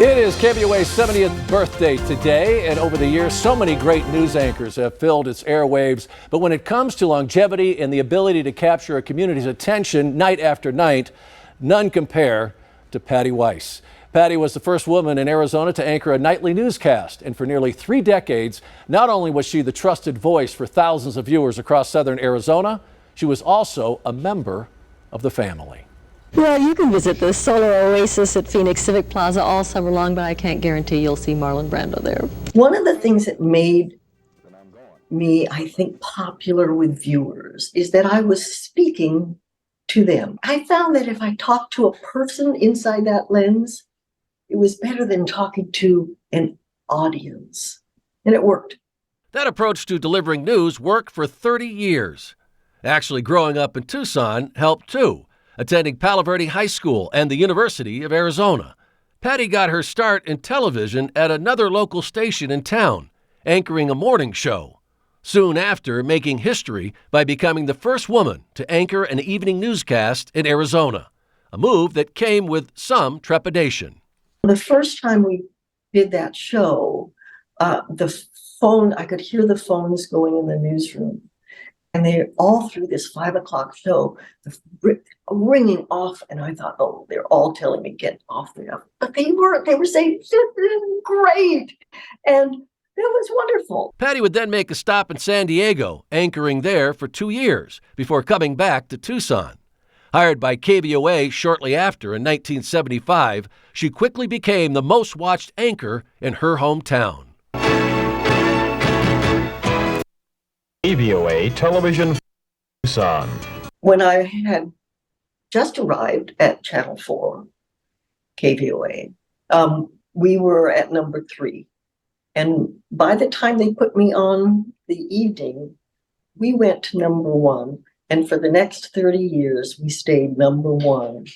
It is KVOA's 70th birthday today, and over the years, so many great news anchors have filled its airwaves. But when it comes to longevity and the ability to capture a community's attention night after night, none compare to Patty Weiss. Patty was the first woman in Arizona to anchor a nightly newscast, and for nearly 3 decades, not only was she the trusted voice for thousands of viewers across southern Arizona, she was also a member of the family. Well, you can visit the Solar Oasis at Phoenix Civic Plaza all summer long, but I can't guarantee you'll see Marlon Brando there. One of the things that made me, I think, popular with viewers is that I was speaking to them. I found that if I talked to a person inside that lens, it was better than talking to an audience. And it worked. That approach to delivering news worked for 30 years. Actually, growing up in Tucson helped too. Attending Palo Verde High School and the University of Arizona. Patty got her start in television at another local station in town, anchoring a morning show. Soon after, making history by becoming the first woman to anchor an evening newscast in Arizona, a move that came with some trepidation. The first time we did that show, I could hear the phones going in the newsroom. And they all through this 5 o'clock show, ringing off, and I thought, oh, they're all telling me get off there. But they weren't. They were saying, this is great. And it was wonderful. Patty would then make a stop in San Diego, anchoring there for 2 years before coming back to Tucson. Hired by KVOA shortly after in 1975, she quickly became the most watched anchor in her hometown. KVOA Television Tucson. When I had just arrived at Channel 4, KVOA, we were at number 3. And by the time they put me on the evening, we went to number 1. And for the next 30 years, we stayed number 1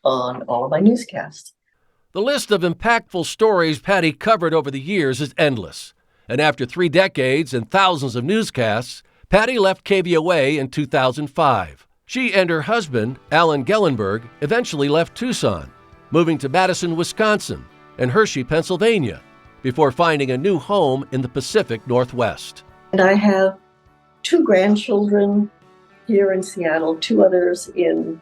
on all of my newscasts. The list of impactful stories Patty covered over the years is endless. And after 3 decades and thousands of newscasts, Patty left KVOA in 2005. She and her husband, Alan Gellenberg, eventually left Tucson, moving to Madison, Wisconsin, and Hershey, Pennsylvania, before finding a new home in the Pacific Northwest. And I have 2 grandchildren here in Seattle, 2 others in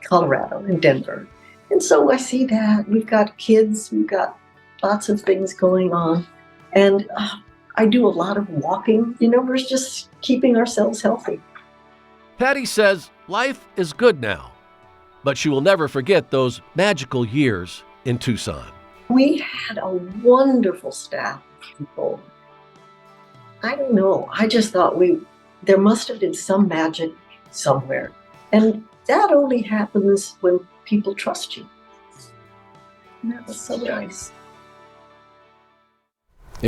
Colorado, in Denver. And so I see that. We've got kids, we've got lots of things going on. And I do a lot of walking. We're just keeping ourselves healthy. Patty says life is good now, but she will never forget those magical years in Tucson. We had a wonderful staff of people. I don't know. I just thought there must have been some magic somewhere. And that only happens when people trust you. And that was so nice.